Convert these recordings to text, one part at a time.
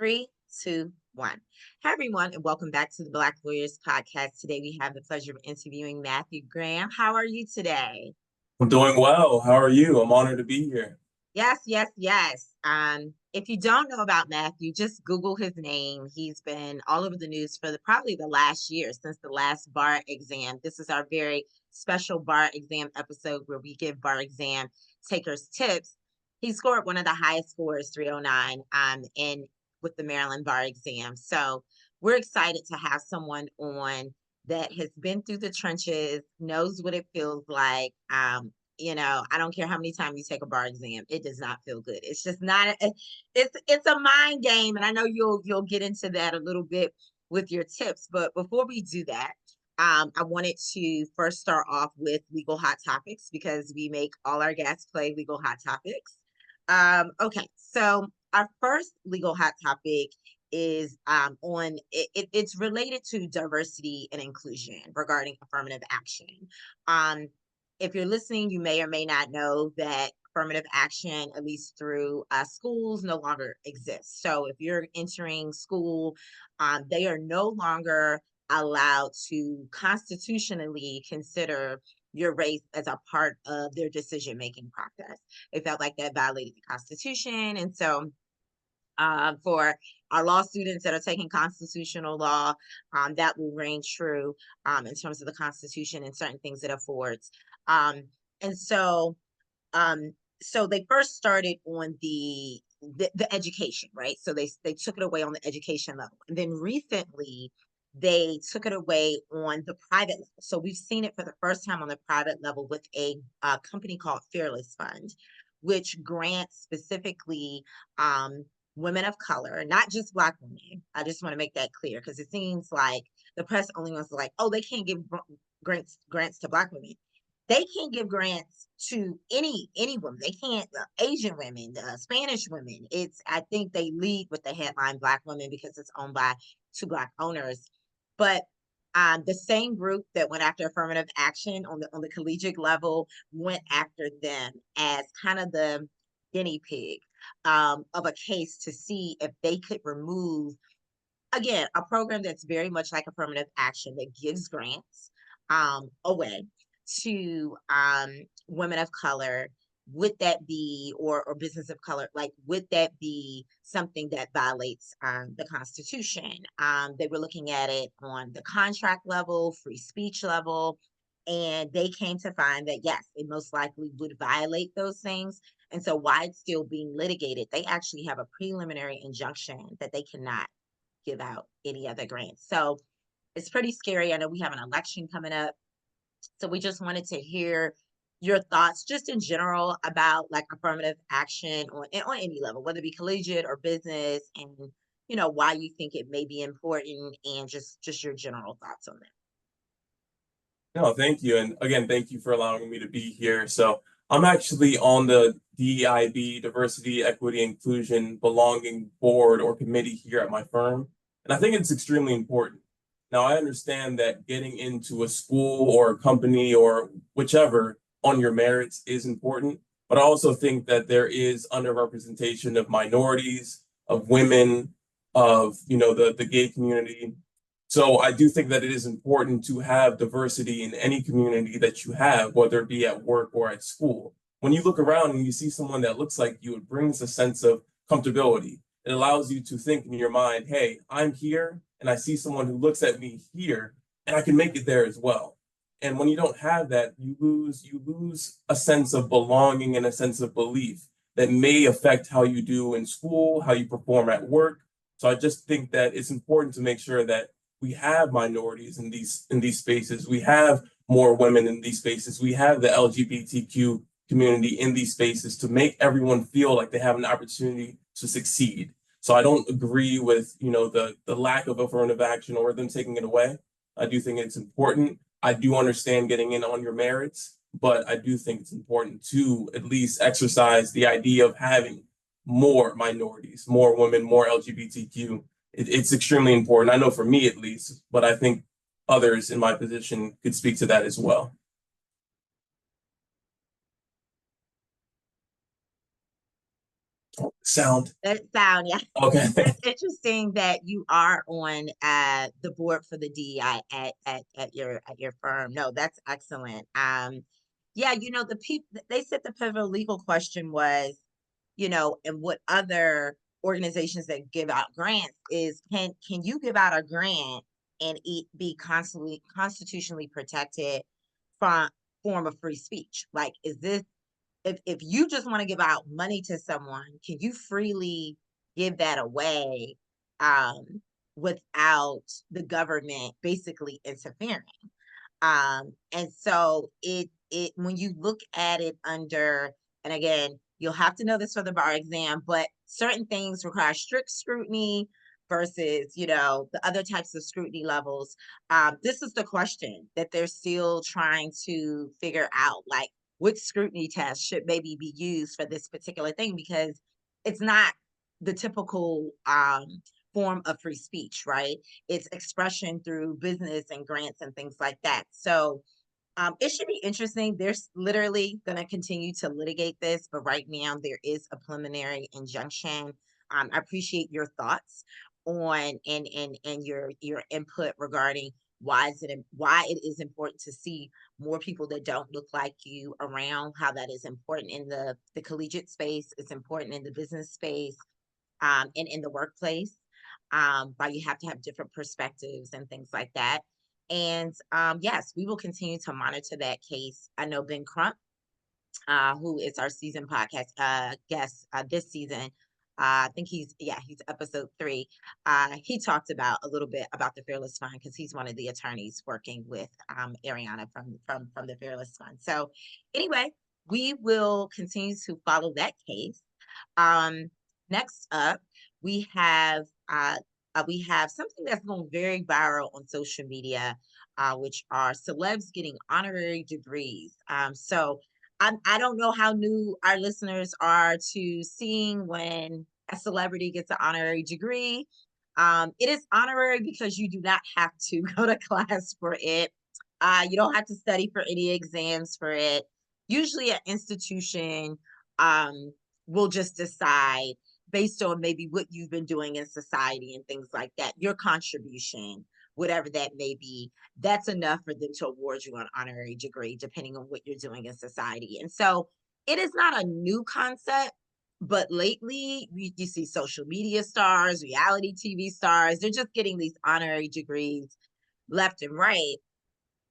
Three, two, one. Hi, everyone, and welcome back to the Black Lawyers Podcast. Today, we have the pleasure of interviewing Matthew Graham. How are you today? I'm doing well. How are you? I'm honored to be here. Yes, yes, yes. If you don't know about Matthew, just Google his name. He's been all over the news for probably the last year since the last bar exam. This is our very special bar exam episode where we give bar exam takers tips. He scored one of the highest scores, 309, in with the Maryland bar exam. So we're excited to have someone on that has been through the trenches, knows what it feels like. I don't care how many times you take a bar exam, it does not feel good. It's just not. It's a mind game, and I know you'll get into that a little bit with your tips. But before we do that, I wanted to first start off with legal hot topics because we make all our guests play legal hot topics. Okay, so our first legal hot topic is it's related to diversity and inclusion regarding affirmative action. Um, if you're listening, you may or may not know that affirmative action, at least through schools, no longer exists. So if you're entering school, they are no longer allowed to constitutionally consider your race as a part of their decision making process. They felt like that violated the Constitution. And so for our law students that are taking constitutional law, that will reign true in terms of the Constitution and certain things it affords. Um, and so, um, so they first started on the education, right? So they took it away on the education level, and then recently they took it away on the private level. So we've seen it for the first time on the private level with a company called Fearless Fund, which grants specifically women of color, not just Black women. I just want to make that clear because it seems like the press only wants to like, oh, they can't give grants to Black women. They can't give grants to any woman. They can't Asian women, Spanish women. It's I think they lead with the headline Black women because it's owned by two Black owners. But the same group that went after affirmative action on the collegiate level went after them as kind of the guinea pig of a case to see if they could remove, again, a program that's very much like affirmative action that gives grants away to women of color. Would that be, or business of color, like, would that be something that violates the Constitution? They were looking at it on the contract level, free speech level, and they came to find that yes, it most likely would violate those things. And so, why it's still being litigated, they actually have a preliminary injunction that they cannot give out any other grants. So it's pretty scary. I know we have an election coming up. So we just wanted to hear your thoughts just in general about like affirmative action on any level, whether it be collegiate or business, and why you think it may be important, and just your general thoughts on that. No, thank you. And again, thank you for allowing me to be here. So I'm actually on the DEIB, Diversity, Equity, Inclusion, Belonging Board or Committee here at my firm. And I think it's extremely important. Now, I understand that getting into a school or a company or whichever on your merits is important, but I also think that there is underrepresentation of minorities, of women, of, the gay community. So I do think that it is important to have diversity in any community that you have, whether it be at work or at school. When you look around and you see someone that looks like you, it brings a sense of comfortability. It allows you to think in your mind, hey, I'm here and I see someone who looks at me here and I can make it there as well. And when you don't have that, you lose a sense of belonging and a sense of belief that may affect how you do in school, how you perform at work. So I just think that it's important to make sure that we have minorities in these spaces. We have more women in these spaces. We have the LGBTQ community in these spaces to make everyone feel like they have an opportunity to succeed. So I don't agree with the lack of affirmative action or them taking it away. I do think it's important. I do understand getting in on your merits, but I do think it's important to at least exercise the idea of having more minorities, more women, more LGBTQ. It's extremely important. I know for me at least, but I think others in my position could speak to that as well. Sound. That sound, yeah. Okay. That's interesting that you are on the board for the DEI at your firm. No, that's excellent. Yeah, the people they said the pivotal legal question was, and what other organizations that give out grants is can you give out a grant and it be constantly constitutionally protected from form of free speech? Like, is this if you just want to give out money to someone, can you freely give that away without the government basically interfering? And so it when you look at it under, and again, you'll have to know this for the bar exam, but certain things require strict scrutiny versus, the other types of scrutiny levels. This is the question that they're still trying to figure out, like which scrutiny test should maybe be used for this particular thing, because it's not the typical form of free speech, right? It's expression through business and grants and things like that. So it should be interesting. They're literally going to continue to litigate this, but right now there is a preliminary injunction. I appreciate your thoughts on and your input regarding why it is important to see more people that don't look like you around. How that is important in the collegiate space. It's important in the business space, and in the workplace. But you have to have different perspectives and things like that. And yes, we will continue to monitor that case. I know Ben Crump, who is our season podcast guest this season. I think he's episode 3. He talked about a little bit about the Fearless Fund because he's one of the attorneys working with Ariana from the Fearless Fund. So anyway, we will continue to follow that case. Um, Next up, we have uh, we have something that's going very viral on social media, which are celebs getting honorary degrees. So I don't know how new our listeners are to seeing when a celebrity gets an honorary degree. It is honorary because you do not have to go to class for it. You don't have to study for any exams for it. Usually, an institution um, will just decide based on maybe what you've been doing in society and things like that, your contribution, whatever that may be, that's enough for them to award you an honorary degree, depending on what you're doing in society. And so it is not a new concept, but lately you see social media stars, reality TV stars, they're just getting these honorary degrees left and right,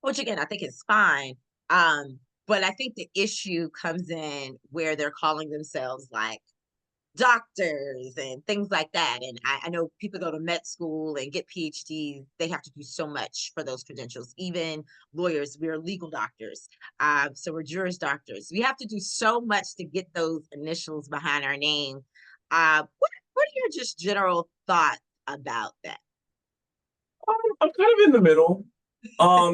which again, I think is fine. But I think the issue comes in where they're calling themselves like doctors and things like that. And I know people go to med school and get PhDs. They have to do so much for those credentials. Even lawyers, we're legal doctors. So we're juris doctors. We have to do so much to get those initials behind our name. What are your just general thoughts about that? I'm kind of in the middle.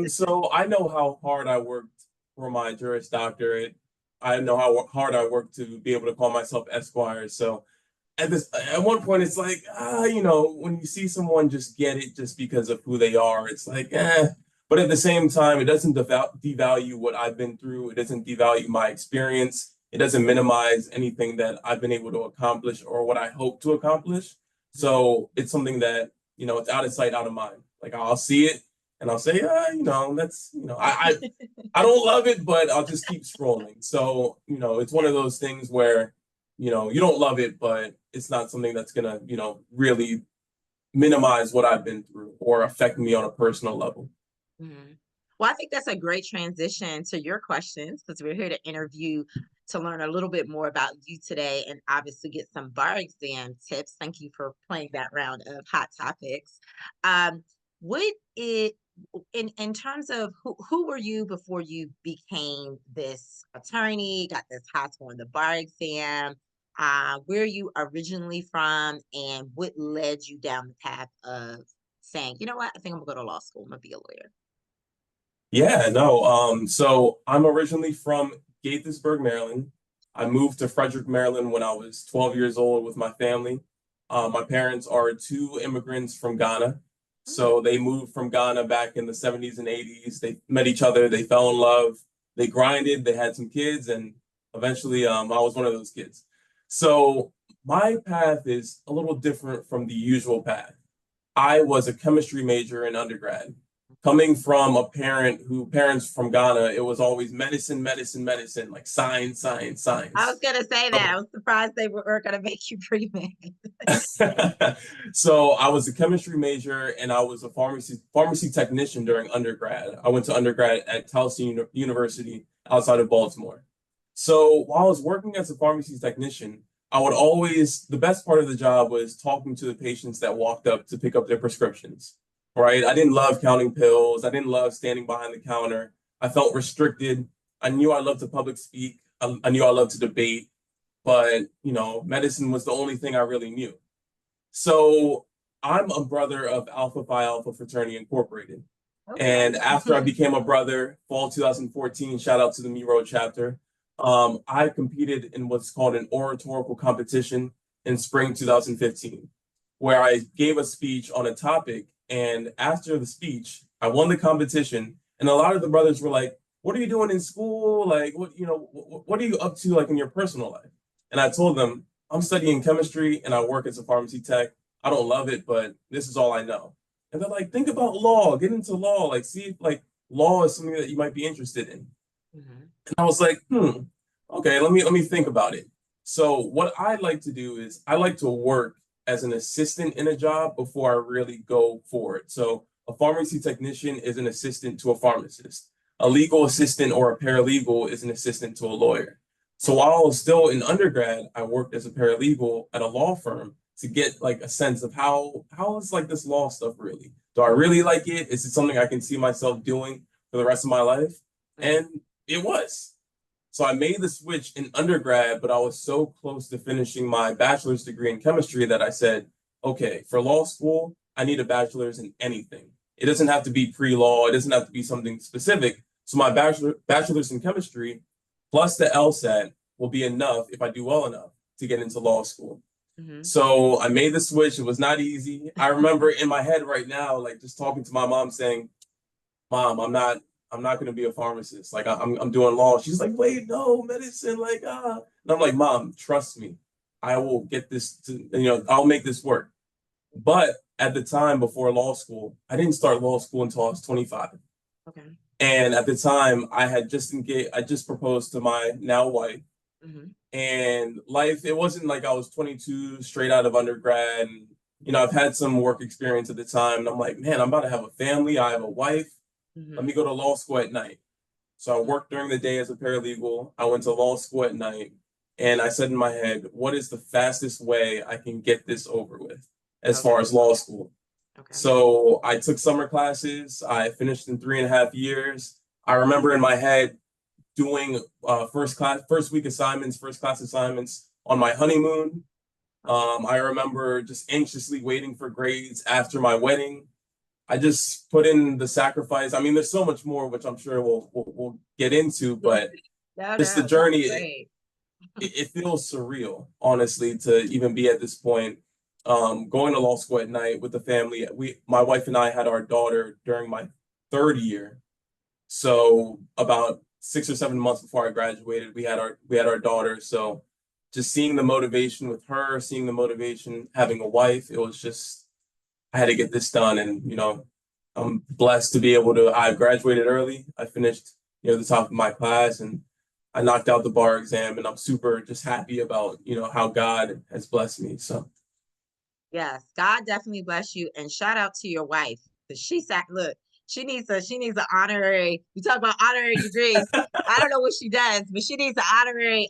So I know how hard I worked for my Juris Doctorate. I know how hard I worked to be able to call myself Esquire. So at one point, it's like, when you see someone just get it just because of who they are, it's like, eh. But at the same time, it doesn't devalue what I've been through. It doesn't devalue my experience. It doesn't minimize anything that I've been able to accomplish or what I hope to accomplish. So it's something that, it's out of sight, out of mind. Like I'll see it and I'll say, that's, I don't love it, but I'll just keep scrolling. So, it's one of those things where, you don't love it, but it's not something that's gonna, really minimize what I've been through or affect me on a personal level. Mhm. Well, I think that's a great transition to your questions because we're here to interview to learn a little bit more about you today and obviously get some bar exam tips. Thank you for playing that round of hot topics. Um, would it in terms of who were you before you became this attorney, got this high score in the bar exam? Where are you originally from, and what led you down the path of saying, you know what, I think I'm gonna go to law school, I'm gonna be a lawyer. Yeah, no. So I'm originally from Gaithersburg, Maryland. I moved to Frederick, Maryland when I was 12 years old with my family. My parents are two immigrants from Ghana. Mm, So they moved from Ghana back in the 70s and 80s. They met each other, they fell in love, they grinded, they had some kids, and eventually I was one of those kids. So my path is a little different from the usual path. I was a chemistry major in undergrad. Coming from a parents from Ghana, it was always medicine, medicine, medicine, like science, science, I was science. gonna say that. I was surprised they were gonna make you pre-med. So I was a chemistry major and I was a pharmacy technician during undergrad. I went to undergrad at Towson University outside of Baltimore. So while I was working as a pharmacy technician, I would always, the best part of the job was talking to the patients that walked up to pick up their prescriptions, right? I didn't love counting pills. I didn't love standing behind the counter. I felt restricted. I knew I loved to public speak. I knew I loved to debate, but medicine was the only thing I really knew. So I'm a brother of Alpha Phi Alpha Fraternity Incorporated. Okay. And after I became a brother, fall 2014, shout out to the Miro chapter, I competed in what's called an oratorical competition in spring 2015, where I gave a speech on a topic. And after the speech, I won the competition. And a lot of the brothers were like, "What are you doing in school? Like, what are you up to, like, in your personal life?" And I told them, "I'm studying chemistry and I work as a pharmacy tech. I don't love it, but this is all I know." And they're like, "Think about law, get into law, like see if like law is something that you might be interested in." Mhm. And I was like, okay, let me think about it. So what I like to do is I like to work as an assistant in a job before I really go for it. So a pharmacy technician is an assistant to a pharmacist. A legal assistant or a paralegal is an assistant to a lawyer. So while I was still in undergrad, I worked as a paralegal at a law firm to get like a sense of how is like this law stuff really? Do I really like it? Is it something I can see myself doing for the rest of my life? Mhm. And it was. So I made the switch in undergrad, but I was so close to finishing my bachelor's degree in chemistry that I said, okay, for law school, I need a bachelor's in anything. It doesn't have to be pre-law, it doesn't have to be something specific. So my bachelor's in chemistry plus the LSAT will be enough if I do well enough to get into law school. Mhm. So I made the switch. It was not easy. I remember in my head right now, like just talking to my mom saying, "Mom, I'm not going to be a pharmacist. Like I'm doing law." She's like, "Wait, no, medicine, like ah." And I'm like, "Mom, trust me. I will get this I'll make this work." But at the time before law school, I didn't start law school until I was 25. Okay. And at the time, I just proposed to my now wife. Mhm. And life, it wasn't like I was 22 straight out of undergrad. And, I've had some work experience at the time. And I'm like, man, I'm about to have a family. I have a wife. Let Mhm. me go to law school at night. So I worked during the day as a paralegal. I went to law school at night. And I said in my head, what is the fastest way I can get this over with as Okay. far as law school? Okay. So I took summer classes. I finished in 3.5 years. I remember in my head doing first week assignments, first class assignments on my honeymoon. Okay. I remember just anxiously waiting for grades after my wedding. I just put in the sacrifice. I mean, there's so much more, which I'm sure we'll get into, but No, just the no, that's journey, great. it feels surreal, honestly, to even be at this point. Going to law school at night with the family. My wife and I had our daughter during my third year. So about 6 or 7 months before I graduated, we had our daughter. So just seeing the motivation with her, seeing the motivation having a wife, it was just I had to get this done. And I'm blessed to be able to. I graduated early. I finished the top of my class, and I knocked out the bar exam. And I'm super just happy about how God has blessed me. So Yes, God definitely bless you, and shout out to your wife because she sat. Look, she needs an honorary. You talk about honorary degrees. I don't know what she does, but she needs an honorary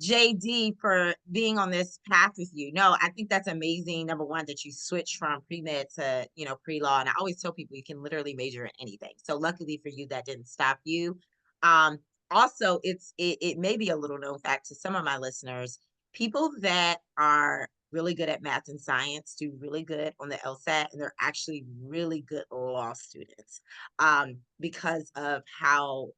JD for being on this path with you. No, I think that's amazing. Number one, that you switched from pre med to pre law, and I always tell people you can literally major in anything. So luckily for you, that didn't stop you. Um, Also, it may be a little known fact to some of my listeners. People that are really good at math and science, do really good on the LSAT, and they're actually really good law students because of how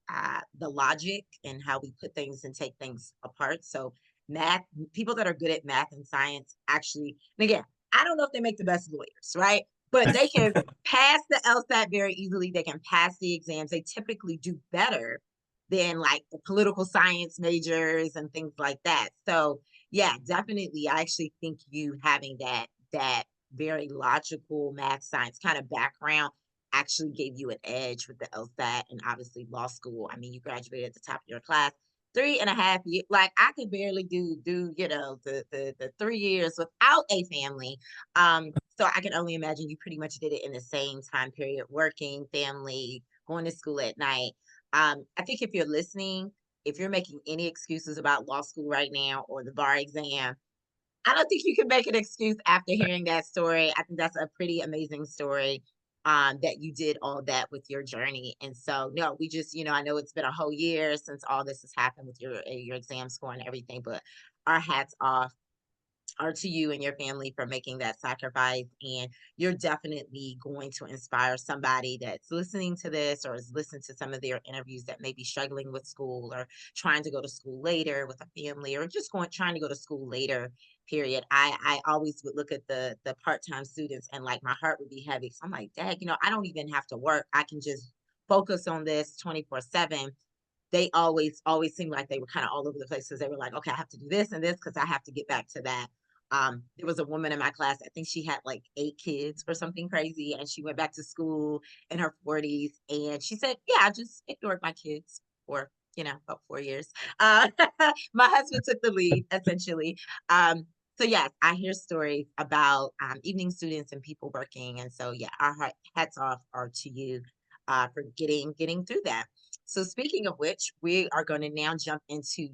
the logic and how we put things and take things apart. So, math, people that are good at math and science actually, and again, I don't know if they make the best lawyers, right? But they can pass the LSAT very easily. They can pass the exams. They typically do better than like the political science majors and things like that. So, Yeah, definitely. I actually think you having that very logical math science kind of background actually gave you an edge with the LSAT and obviously law school. I mean, you graduated at the top of your class. 3.5 years, like I could barely do the 3 years without a family. So I can only imagine you pretty much did it in the same time period, working, family, going to school at night. I think if you're listening, if you're making any excuses about law school right now or the bar exam, I don't think you can make an excuse after hearing that story. I think that's a pretty amazing story, that you did all that with your journey. And so, no, we just, I know it's been a whole year since all this has happened with your exam score and everything, but our hats off are to you and your family for making that sacrifice. And you're definitely going to inspire somebody that's listening to this or has listened to some of their interviews that may be struggling with school or trying to go to school later with a family or just trying to go to school later. Period. I always would look at the part-time students and like my heart would be heavy. So I'm like, Dad, I don't even have to work. I can just focus on this 24/7. They always seemed like they were kind of all over the place because they were like, okay, I have to do this and this because I have to get back to that. There was a woman in my class, I think she had like 8 kids or something crazy, and she went back to school in her 40s. And she said, yeah, I just ignored my kids for, about 4 years. Uh, my husband took the lead essentially. Um, so yes, I hear stories about evening students and people working. And so yeah, our hats off are to you for getting through that. So speaking of which, we are going to now jump into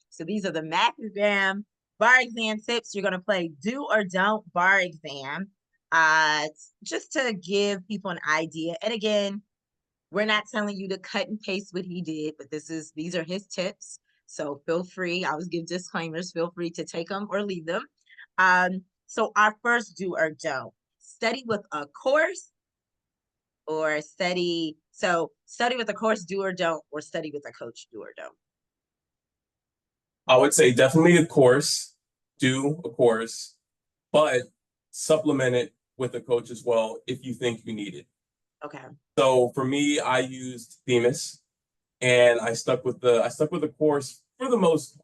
so these are the math exam, bar exam tips. You're going to play do or don't bar exam, just to give people an idea. And again, we're not telling you to cut and paste what he did, but these are his tips. So feel free. I always give disclaimers. Feel free to take them or leave them. So our first do or don't: study with a course or study with a course, do or don't, or study with a coach, do or don't. I would say definitely a course, do a course, but supplement it with a coach as well if you think you need it. Okay. So for me, I used Themis and I stuck with the course for the most.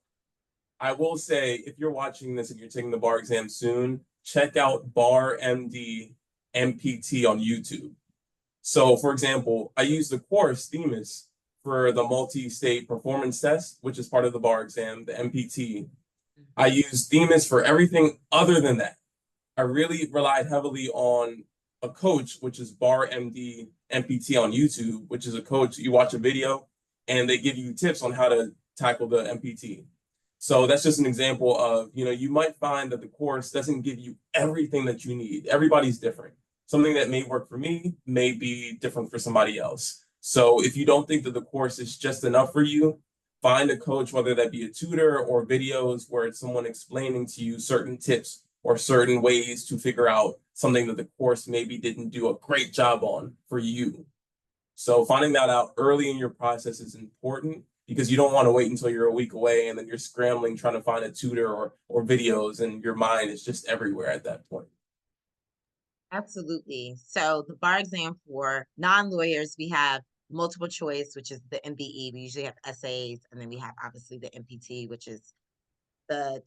I will say if you're watching this and you're taking the bar exam soon, check out Bar MD MPT on YouTube. So for example, I used the course Themis for the multi-state performance test, which is part of the bar exam, the MPT. I used Themis for everything other than that. I really relied heavily on a coach, which is Bar MD MPT on YouTube, which is a coach. You watch a video and they give you tips on how to tackle the MPT. So that's just an example of, you might find that the course doesn't give you everything that you need. Everybody's different. Something that may work for me may be different for somebody else. So if you don't think that the course is just enough for you, find a coach, whether that be a tutor or videos where it's someone explaining to you certain tips or certain ways to figure out something that the course maybe didn't do a great job on for you. So finding that out early in your process is important because you don't want to wait until you're a week away and then you're scrambling trying to find a tutor or videos and your mind is just everywhere at that point. Absolutely. So the bar exam for non-lawyers, we have multiple choice, which is the MBE. We usually have essays, and then we have obviously the MPT, which is the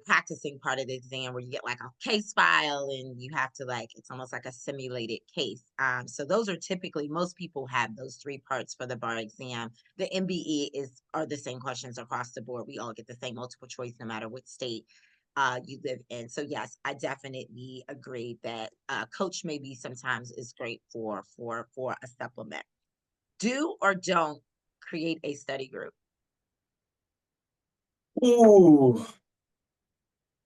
practicing part of the exam where you get like a case file and you have to like it's almost like a simulated case. So those are typically most people have those three parts for the bar exam. The MBE are the same questions across the board. We all get the same multiple choice no matter what state you live in. So yes, I definitely agree that coach maybe sometimes is great for a supplement. Do or don't create a study group. Ooh,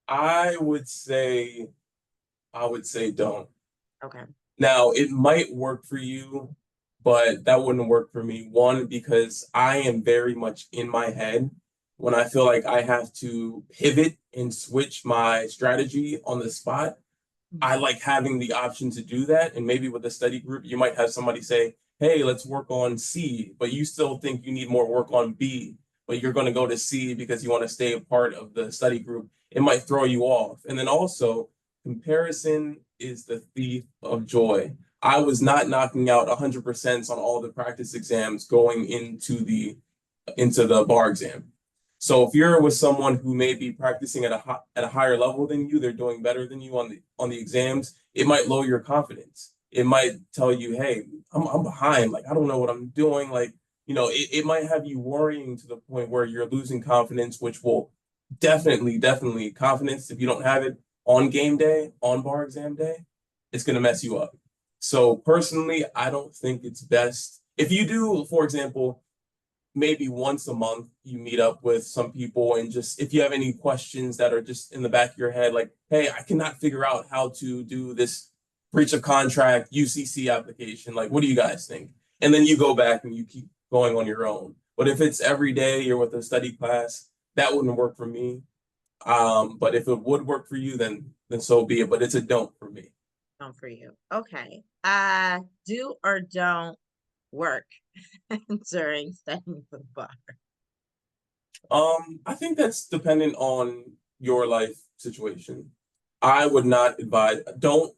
I would say I would say don't. Okay. Now, it might work for you, but that wouldn't work for me. One, because I am very much in my head when I feel like I have to pivot and switch my strategy on the spot. I like having the option to do that. And maybe with a study group, you might have somebody say, hey, let's work on C, but you still think you need more work on B, but you're going to go to C because you want to stay a part of the study group. It might throw you off. And then also, comparison is the thief of joy. I was not knocking out 100% on all the practice exams going into the bar exam. So if you're with someone who may be practicing at a higher level than you, they're doing better than you on the exams, it might lower your confidence. It might tell you, hey, I'm behind. Like, I don't know what I'm doing. Like, it might have you worrying to the point where you're losing confidence, which will definitely confidence, if you don't have it on game day, on bar exam day, it's going to mess you up. So personally, I don't think it's best. If you do, for example, maybe once a month you meet up with some people, and just if you have any questions that are just in the back of your head, like, hey, I cannot figure out how to do this breach of contract UCC application, like, what do you guys think? And then you go back and you keep going on your own. But if it's every day you're with a study class, that wouldn't work for me. But if it would work for you, then so be it, but it's a don't for me. For you. Okay. Do or don't work during studying for the bar. I think that's dependent on your life situation. I would not advise, don't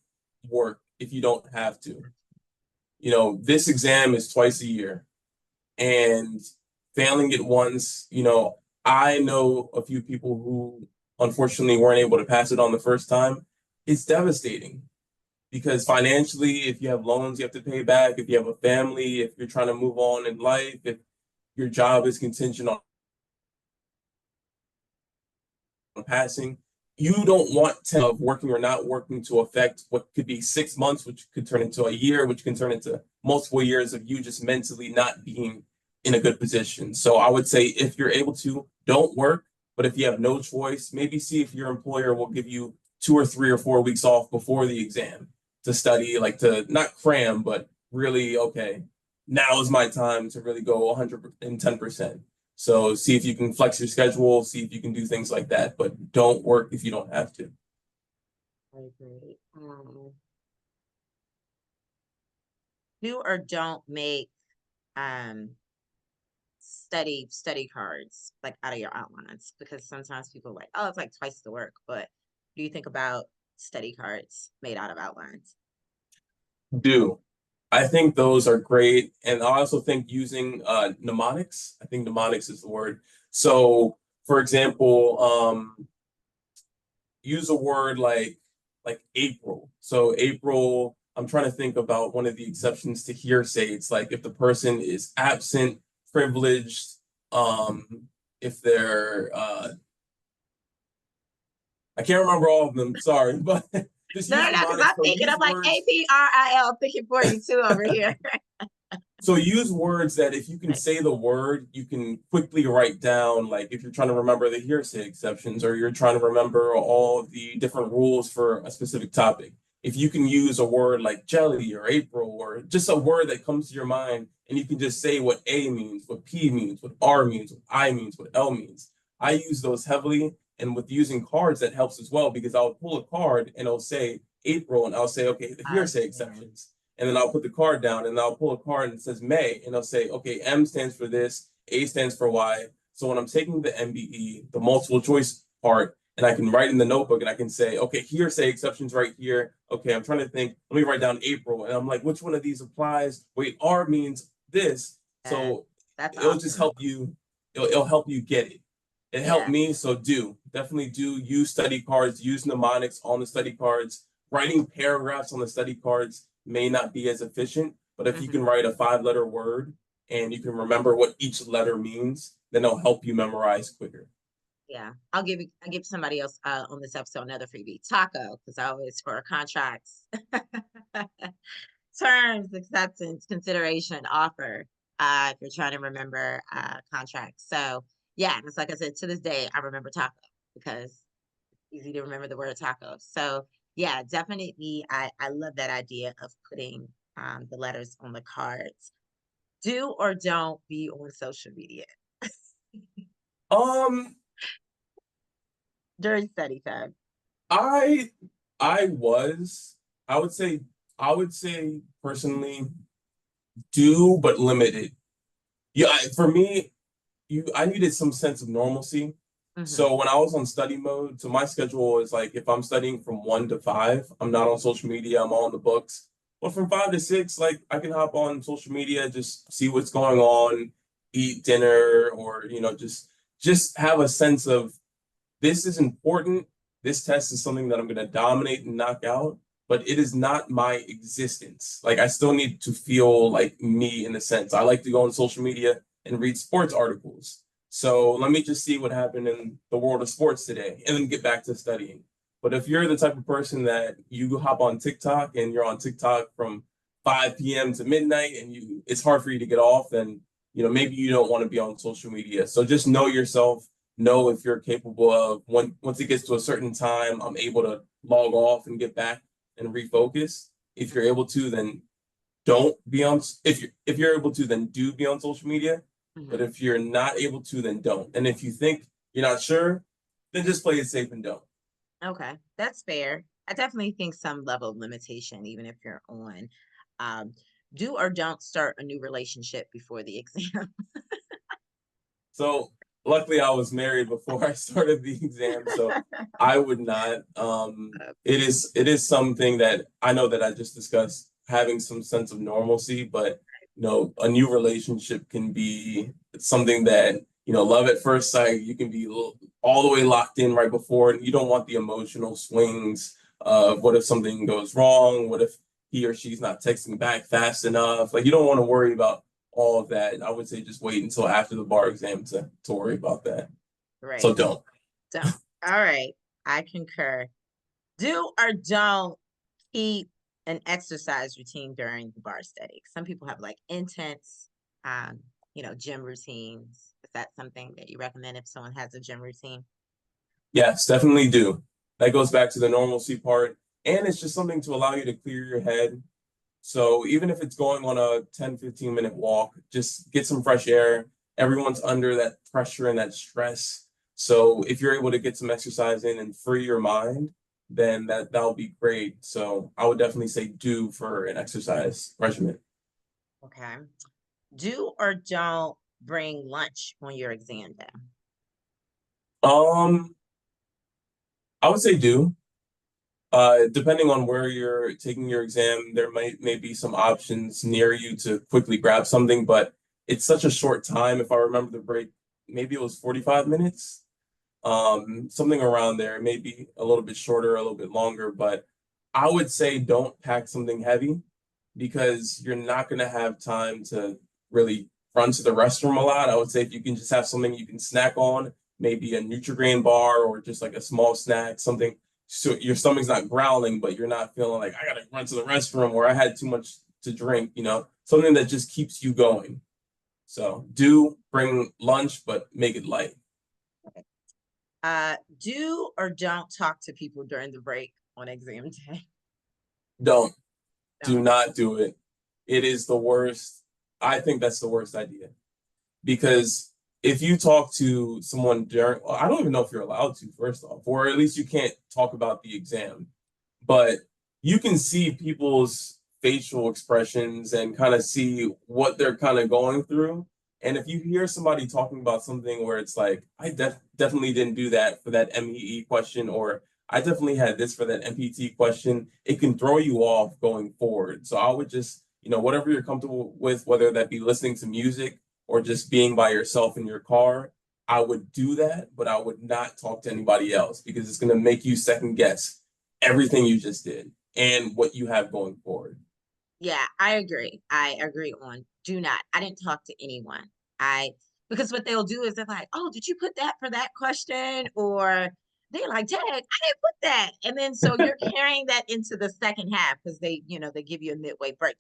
work if you don't have to. This exam is twice a year, and failing it once, I know a few people who unfortunately weren't able to pass it on the first time. It's devastating because financially, if you have loans you have to pay back, if you have a family, if you're trying to move on in life, if your job is contingent on passing, you don't want to of working or not working to affect what could be 6 months, which could turn into a year, which can turn into multiple years of you just mentally not being in a good position. So I would say if you're able to, don't work. But if you have no choice, maybe see if your employer will give you 2 or 3 or 4 weeks off before the exam to study, like to not cram, but really, okay, now is my time to really go 110%. So see if you can flex your schedule, see if you can do things like that, but don't work if you don't have to. I agree. Do or don't make um study cards like out of your outlines, because sometimes people are like, oh, it's like twice the work. But do you think about study cards made out of outlines? Do. I think those are great. And I also think using mnemonics, I think mnemonics is the word. So for example, use a word like April. So April, I'm trying to think about one of the exceptions to hearsay. It's like if the person is absent, privileged, if they're I can't remember all of them, sorry, but just No, use no, no, because mnemonics. I'm So thinking, use I'm like words. APRIL thinking for you too over here. So use words that if you can say the word, you can quickly write down, like if you're trying to remember the hearsay exceptions or you're trying to remember all the different rules for a specific topic. If you can use a word like jelly or April or just a word that comes to your mind and you can just say what A means, what P means, what R means, what I means, what L means. I use those heavily, and with using cards that helps as well because I'll pull a card and it'll say April and I'll say, okay, the hearsay Understand. exceptions, and then I'll put the card down and I'll pull a card and it says May and I'll say, okay, M stands for this, A stands for Y. So when I'm taking the MBE, the multiple choice part, and I can write in the notebook and I can say, okay, hearsay exceptions right here. Okay, I'm trying to think. Let me write down April. And I'm like, which one of these applies? Wait, R means this. Yes, So that's it'll just awesome. help you, it'll help you get it. It helped Yeah. me, so definitely do use study cards, use mnemonics on the study cards. Writing paragraphs on the study cards may not be as efficient, but if you can Hmm. write a 5 letter word and you can remember what each letter means, then it'll help you memorize quicker. Yeah. I'll give somebody else on this episode another freebie. Taco, because I always for contracts. Terms, acceptance, consideration, offer. If you're trying to remember contracts. So yeah, it's like I said, to this day, I remember taco because it's easy to remember the word taco. So yeah, definitely I love that idea of putting the letters on the cards. Do or don't be on social media Um, during study time. I I was I would say personally do but limited. Yeah, for me, I needed some sense of normalcy. Hmm. So when I was on study mode, so my schedule is like if I'm studying from 1 to 5, I'm not on social media, I'm on the books. But from 5 to 6, like I can hop on social media, just see what's going on, eat dinner, or just just have a sense of this is important. This test is something that I'm going to dominate and knock out, but it is not my existence. Like, I still need to feel like me in a sense. I like to go on social media and read sports articles. So let me just see what happened in the world of sports today and then get back to studying. But if you're the type of person that you hop on TikTok and you're on TikTok from 5 p.m. to midnight and it's hard for you to get off, then maybe you don't want to be on social media. So just know yourself, know if you're capable of once it gets to a certain time, I'm able to log off and get back and refocus. If you're able to, then don't be on. If you're able to, then do be on social media. But Mhm. if you're not able to, then don't. And if you think you're not sure, then just play it safe and don't. Okay, that's fair. I definitely think some level of limitation, even if you're on. Um, do or don't start a new relationship before the exam. So luckily I was married before I started the exam, so I would not. It is something that I know that I just discussed having some sense of normalcy, but a new relationship can be something that, love at first sight, you can be all the way locked in right before, and you don't want the emotional swings of what if something goes wrong, what if he or she's not texting back fast enough. Like, you don't want to worry about all of that. I would say just wait until after the bar exam to worry about that. So Right. don't. Don't. All right. I concur. Do or don't keep an exercise routine during the bar study. Some people have like intense, um, gym routines. Is that something that you recommend if someone has a gym routine? Yes, definitely do. That goes back to the normalcy part. And it's just something to allow you to clear your head. So even if it's going on a 10-15 minute walk, just get some fresh air. Everyone's under that pressure and that stress. So if you're able to get some exercise in and free your mind, then that'll be great. So I would definitely say do for an exercise regimen. Okay. Do or don't bring lunch on your exam day. Um, I would say do. Depending on where you're taking your exam, there may be some options near you to quickly grab something, but it's such a short time. If I remember the break, maybe it was 45 minutes, something around there, maybe a little bit shorter, a little bit longer, but I would say don't pack something heavy because you're not going to have time to really run to the restroom a lot. I would say if you can just have something you can snack on, maybe a Nutri-Grain bar or just like a small snack, something so your stomach's not growling, but you're not feeling like I gotta run to the restroom or I had too much to drink, something that just keeps you going. So do bring lunch, but make it light. Do or don't talk to people during the break on exam day. Don't. Do Don't. not do it. It is the worst. I think that's the worst idea because if you talk to someone during, well, I don't even know if you're allowed to, first off, or at least you can't talk about the exam, but you can see people's facial expressions and kind of see what they're kind of going through. And if you hear somebody talking about something where it's like, I definitely didn't do that for that MEE question, or I definitely had this for that MPT question, it can throw you off going forward. So I would just, whatever you're comfortable with, whether that be listening to music or just being by yourself in your car, I would do that, but I would not talk to anybody else because it's going to make you second guess everything you just did and what you have going forward. Yeah, I agree. I agree on do not. I didn't talk to anyone. I because what they'll do is they're like, "Oh, did you put that for that question?" Or they're like, "Dad, I didn't put that." And then so you're carrying that into the second half because they give you a midway break.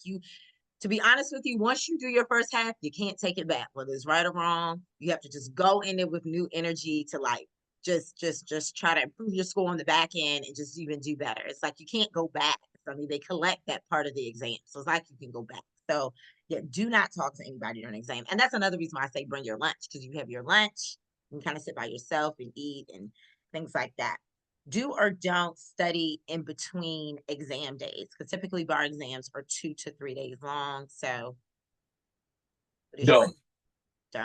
To be honest with you, once you do your first half, you can't take it back, whether it's right or wrong. You have to just go in it with new energy to like just try to improve your score on the back end and just even do better. It's like you can't go back. I mean, they collect that part of the exam. So it's like you can go back. So yeah, do not talk to anybody during exam. And that's another reason why I say bring your lunch, because you have your lunch, you can kind of sit by yourself and eat and things like that. Do or don't study in between exam days, because typically bar exams are 2 to 3 days long. So what is your Don't,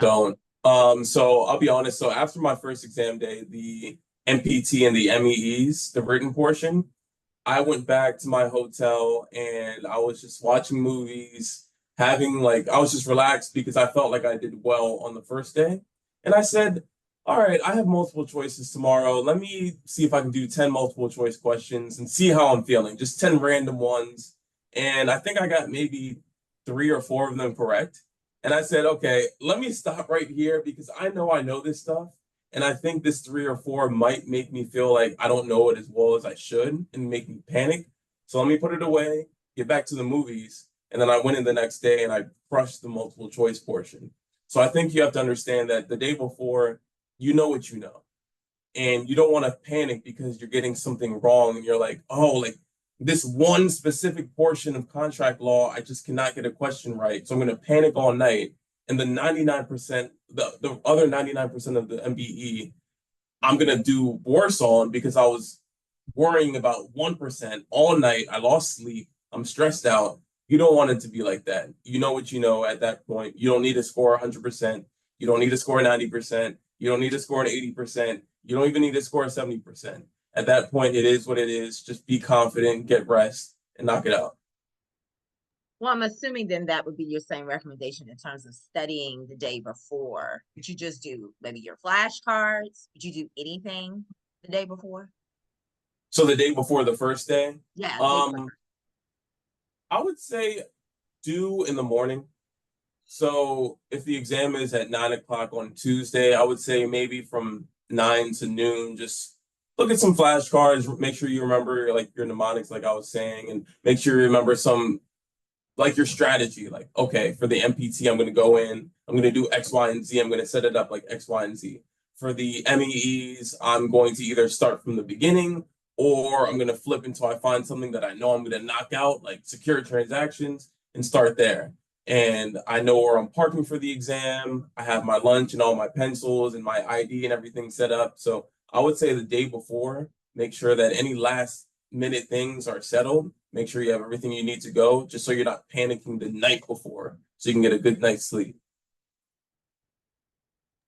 don't? don't. So I'll be honest. So after my first exam day, the MPT and the MEEs, the written portion, I went back to my hotel and I was just watching movies, I was just relaxed because I felt like I did well on the first day. And I said, All right, I have multiple choices tomorrow. Let me see if I can do 10 multiple choice questions and see how I'm feeling. Just 10 random ones. And I think I got maybe three or four of them correct. And I said, okay, let me stop right here because I know this stuff. And I think this three or four might make me feel like I don't know it as well as I should and make me panic. So let me put it away, get back to the movies. And then I went in the next day and I crushed the multiple choice portion. So I think you have to understand that the day before, you know what you know. And you don't want to panic because you're getting something wrong and you're like, oh, like this one specific portion of contract law, I just cannot get a question right. So I'm going to panic all night. And the 99%, the other 99% of the MBE, I'm going to do worse on because I was worrying about 1% all night. I lost sleep. I'm stressed out. You don't want it to be like that. You know what you know at that point. You don't need to score 100%. You don't need to score 90%. You don't need to score an 80%. You don't even need to score 70%. At that point, it is what it is. Just be confident, get rest, and knock it out. Well, I'm assuming then that would be your same recommendation in terms of studying the day before. Would you just do maybe your flashcards? Would you do anything the day before? So the day before the first day, Yeah, the day before. um, I would say do in the morning. So if the exam is at 9 o'clock on Tuesday, I would say maybe from 9 to noon, just look at some flashcards, make sure you remember like your mnemonics, like I was saying, and make sure you remember some like your strategy. Like, okay, for the MPT, I'm going to go in, I'm going to do X, Y, and Z. I'm going to set it up like X, Y, and Z. For the MEEs, I'm going to either start from the beginning or I'm going to flip until I find something that I know I'm going to knock out, like secure transactions, and start there. And I know where I'm parking for the exam. I have my lunch and all my pencils and my ID and everything set up. So I would say the day before, make sure that any last minute things are settled. Make sure you have everything you need to go, just so you're not panicking the night before, so you can get a good night's sleep.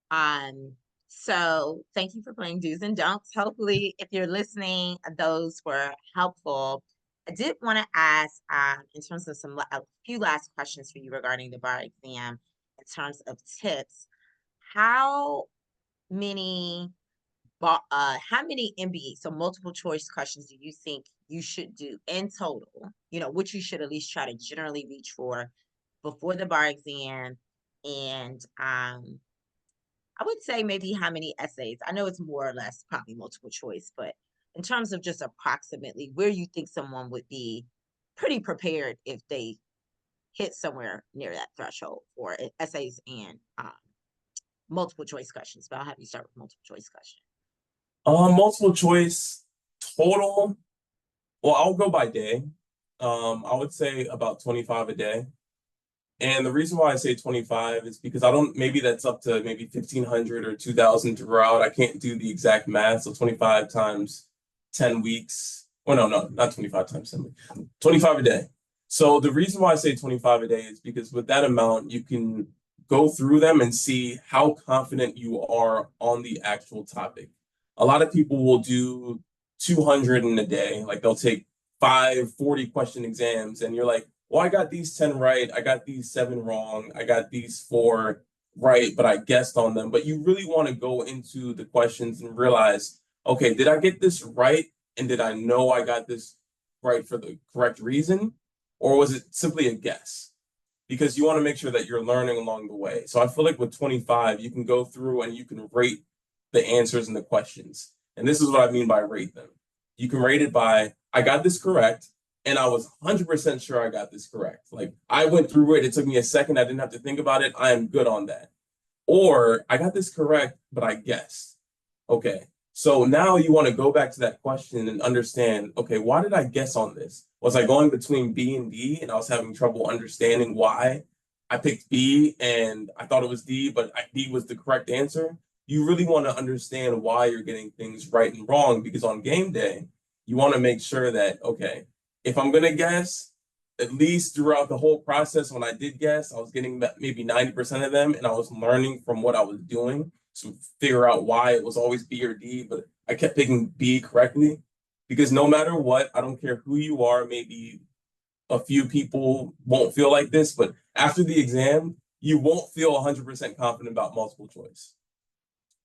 Um, so thank you for playing do's and don'ts. Hopefully, if you're listening, those were helpful. I did want to ask, in terms of a few last questions for you regarding the bar exam, in terms of tips. How many how many MBE, so multiple choice questions, do you think you should do in total? You know, which you should at least try to generally reach for before the bar exam, and I would say maybe how many essays. I know it's more or less probably multiple choice, but in terms of just approximately where you think someone would be pretty prepared if they hit somewhere near that threshold for essays and multiple choice questions. But I'll have you start with multiple choice question. Multiple choice total. Well, I'll go by day. I would say about 25 a day. And the reason why I say 25 is because I don't, maybe that's up to maybe 1,500 or 2,000 throughout. I can't do the exact math. So 25 times 10 weeks. Oh, no, no, not 25 times 10 weeks. 25 a day. So the reason why I say 25 a day is because with that amount, you can go through them and see how confident you are on the actual topic. A lot of people will do 200 in a day. Like they'll take 5 40 question exams, and you're like, well, I got these 10 right. I got these seven wrong. I got these four right, but I guessed on them. But you really want to go into the questions and realize, okay, did I get this right? And did I know I got this right for the correct reason? Or was it simply a guess? Because you want to make sure that you're learning along the way. So I feel like with 25, you can go through and you can rate the answers and the questions. And this is what I mean by rate them. You can rate it by, I got this correct, and I was 100% sure I got this correct. Like I went through it, it took me a second, I didn't have to think about it. I am good on that. Or I got this correct, but I guessed. Okay. So now you want to go back to that question and understand, okay, why did I guess on this? Was I going between B and D and I was having trouble understanding why I picked B and I thought it was D, but D was the correct answer? You really want to understand why you're getting things right and wrong because on game day, you want to make sure that, okay, if I'm going to guess, at least throughout the whole process, when I did guess, I was getting maybe 90% of them and I was learning from what I was doing to figure out why it was always B or D, but I kept picking B correctly because no matter what, I don't care who you are, maybe a few people won't feel like this, but after the exam, you won't feel 100% confident about multiple choice.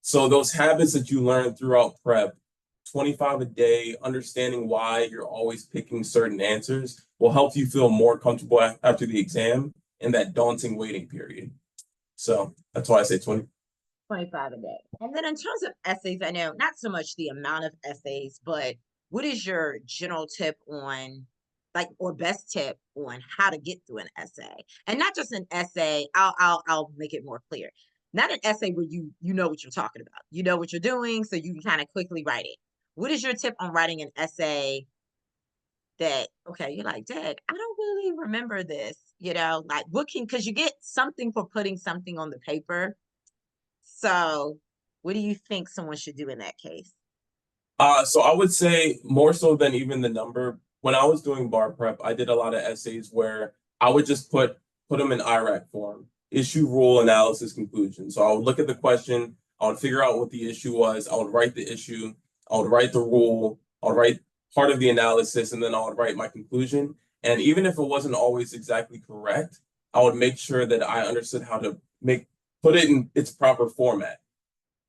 So those habits that you learn throughout prep, 25 a day, understanding why you're always picking certain answers will help you feel more comfortable after the exam in that daunting waiting period. So that's why I say 20. 25 a day. And then in terms of essays, I know not so much the amount of essays, but what is your general tip on like or best tip on how to get through an essay? And not just an essay, I'll make it more clear. Not an essay where you know what you're talking about. You know what you're doing, so you can kind of quickly write it. What is your tip on writing an essay that okay, you're like, Dad, I don't really remember this, like what can because you get something for putting something on the paper, so, what do you think someone should do in that case? So I would say more so than even the number. When I was doing bar prep, I did a lot of essays where I would just put them in IRAC form, issue, rule, analysis, conclusion. So I would look at the question, I would figure out what the issue was, I would write the issue, I would write the rule, I would write part of the analysis, and then I would write my conclusion. And even if it wasn't always exactly correct, I would make sure that I understood how to make put it in its proper format.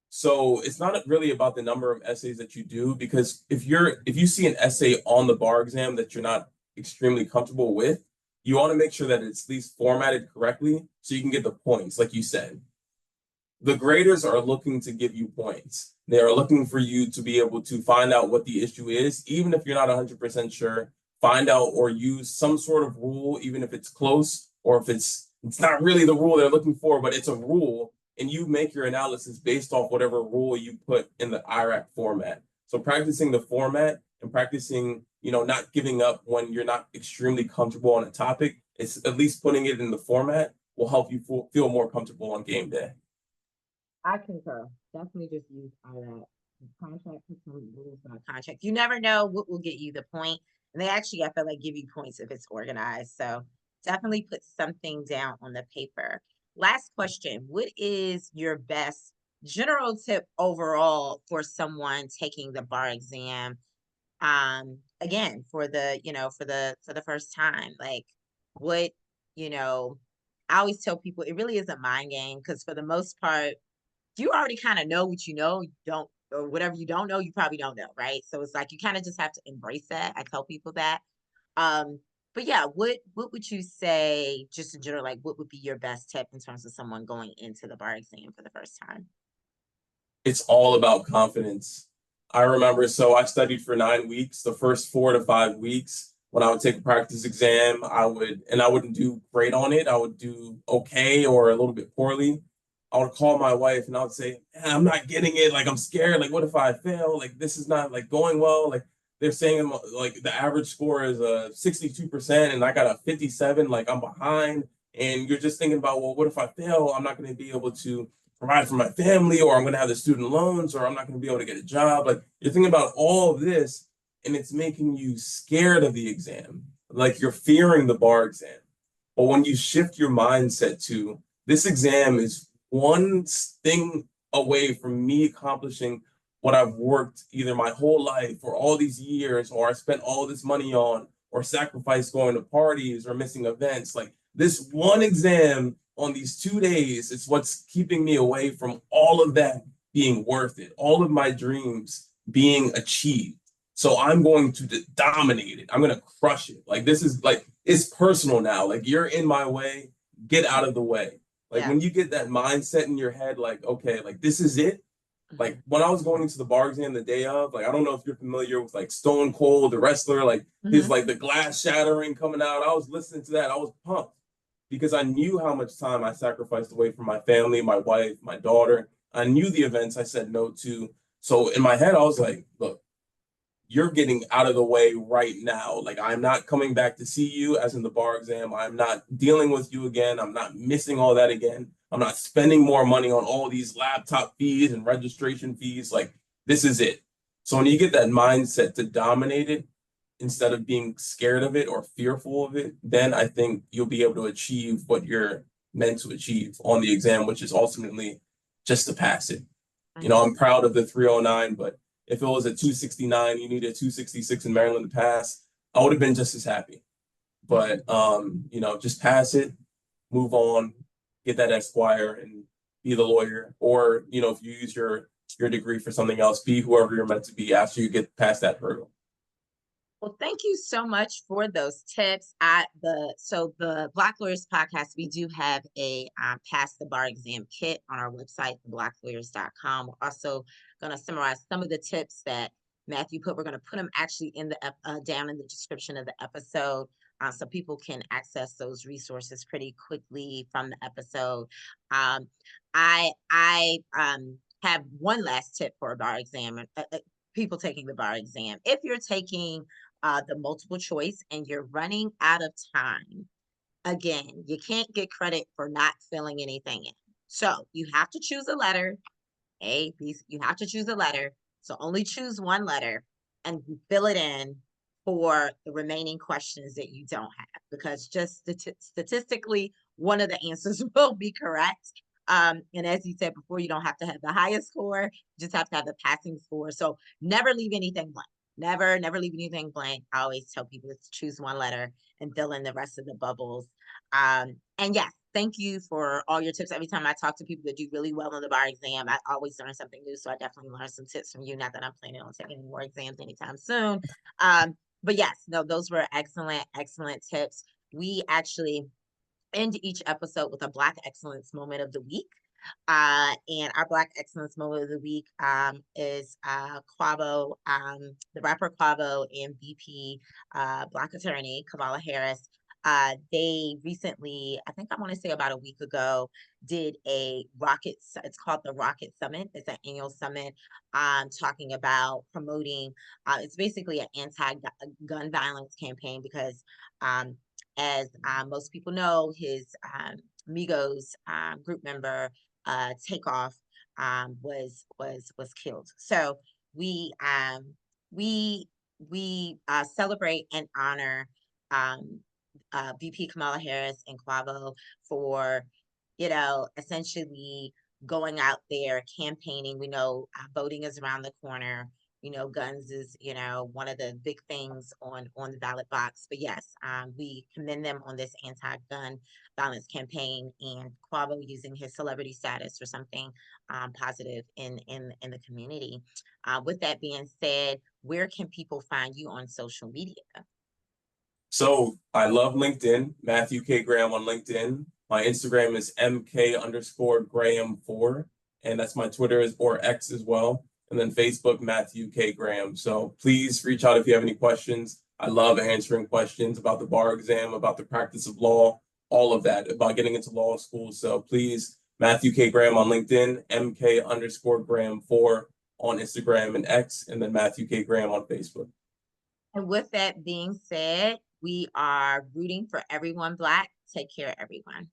So it's not really about the number of essays that you do because if you see an essay on the bar exam that you're not extremely comfortable with, you want to make sure that it's at least formatted correctly so you can get the points, like you said. The graders are looking to give you points. They are looking for you to be able to find out what the issue is, even if you're not 100% sure, find out or use some sort of rule, even if it's close or if it's not really the rule they're looking for, but it's a rule, and you make your analysis based off whatever rule you put in the IRAC format. So practicing the format and practicing, not giving up when you're not extremely comfortable on a topic, it's at least putting it in the format will help you feel more comfortable on game day. I concur. Definitely just use IRAC. Contract, put some rules on a contract. You never know what will get you the point. And they actually, I feel like, give you points if it's organized. So definitely put something down on the paper. Last question. What is your best general tip overall for someone taking the bar exam? Again, for the first time, like what, you know, I always tell people it really is a mind game because for the most part, you already kind of know what you know, you don't, or whatever you don't know, you probably don't know, right? So it's like you kind of just have to embrace that. I tell people that. Um, but yeah, what would you say, just in general, like what would be your best tip in terms of someone going into the bar exam for the first time? It's all about confidence. I remember, so I studied for 9 weeks. The first 4 to 5 weeks, when I would take a practice exam, I wouldn't do great on it. I would do okay or a little bit poorly. I would call my wife and I would say, "Man, I'm not getting it. Like, I'm scared. Like, what if I fail? Like, this is not like going well. Like, they're saying like the average score is 62% and I got a 57. Like, I'm behind. And you're just thinking about, well, what if I fail? I'm not going to be able to provide for my family, or I'm going to have the student loans, or I'm not going to be able to get a job. Like you're thinking about all of this, and it's making you scared of the exam. Like you're fearing the bar exam. But when you shift your mindset to this exam is one thing away from me accomplishing what I've worked either my whole life or all these years, or I spent all this money on, or sacrificed going to parties or missing events. Like this one exam on these 2 days is what's keeping me away from all of that being worth it, all of my dreams being achieved. So I'm going to dominate it. I'm going to crush it. Like this is like it's personal now. Like you're in my way, get out of the way. Like Yeah. when you get that mindset in your head, like, okay, like this is it. Like Hmm. when I was going into the bar exam the day of, like I don't know if you're familiar with like Stone Cold, the wrestler, like his Hmm. like the glass shattering coming out. I was listening to that. I was pumped because I knew how much time I sacrificed away from my family, my wife, my daughter. I knew the events I said no to. So in my head, I was like, look, you're getting out of the way right now. Like, I'm not coming back to see you as in the bar exam. I'm not dealing with you again. I'm not missing all that again. I'm not spending more money on all these laptop fees and registration fees. Like, this is it. So when you get that mindset to dominate it instead of being scared of it or fearful of it, then I think you'll be able to achieve what you're meant to achieve on the exam, which is ultimately just to pass it. I'm proud of the 309, but if it was a 269, you need a 266 in Maryland to pass, I would have been just as happy. But just pass it, move on, get that Esquire, and be the lawyer, or if you use your degree for something else, be whoever you're meant to be after you get past that hurdle. Well, thank you so much for those tips. The Black Lawyers Podcast, we do have a pass the bar exam kit on our website, theblacklawyers.com. We're also going to summarize some of the tips that Matthew put. We're going to put them actually in the down in the description of the episode, so people can access those resources pretty quickly from the episode. Um, I have one last tip for a bar exam. People taking the bar exam. If you're taking the multiple choice and you're running out of time, again, you can't get credit for not filling anything in. So you have to choose a letter. A, B, you have to choose a letter. So only choose one letter and fill it in for the remaining questions that you don't have, because just statistically, one of the answers will be correct. And as you said before, you don't have to have the highest score, you just have to have the passing score. So never leave anything blank. Never leave anything blank. I always tell people to choose one letter and fill in the rest of the bubbles. And yes, thank you for all your tips. Every time I talk to people that do really well on the bar exam, I always learn something new. So I definitely learned some tips from you. Not that I'm planning on taking any more exams anytime soon. But yes, no, those were excellent, excellent tips. We actually end each episode with a Black Excellence Moment of the Week. And our Black Excellence Moment of the Week is Quavo, the rapper Quavo, and VP Black attorney Kamala Harris. They recently, I think I want to say about a week ago, did it's called the Rocket Summit. It's an annual summit talking about promoting, it's basically an anti-gun violence campaign because as most people know, his Migos group member Takeoff was killed. So we um, we celebrate and honor VP Kamala Harris and Quavo for essentially going out there campaigning. We know voting is around the corner. Guns is one of the big things on the ballot box. But yes, we commend them on this anti-gun violence campaign, and Quavo using his celebrity status for something positive in the community. With that being said, where can people find you on social media? So I love LinkedIn, Matthew K. Graham on LinkedIn. My Instagram is MK_Graham4, and that's my Twitter or X as well. And then Facebook, Matthew K. Graham. So please reach out if you have any questions. I love answering questions about the bar exam, about the practice of law, all of that, about getting into law school. So please, Matthew K. Graham on LinkedIn, MK_Graham4 on Instagram and X, and then Matthew K. Graham on Facebook. And with that being said, we are rooting for everyone Black. Take care, everyone.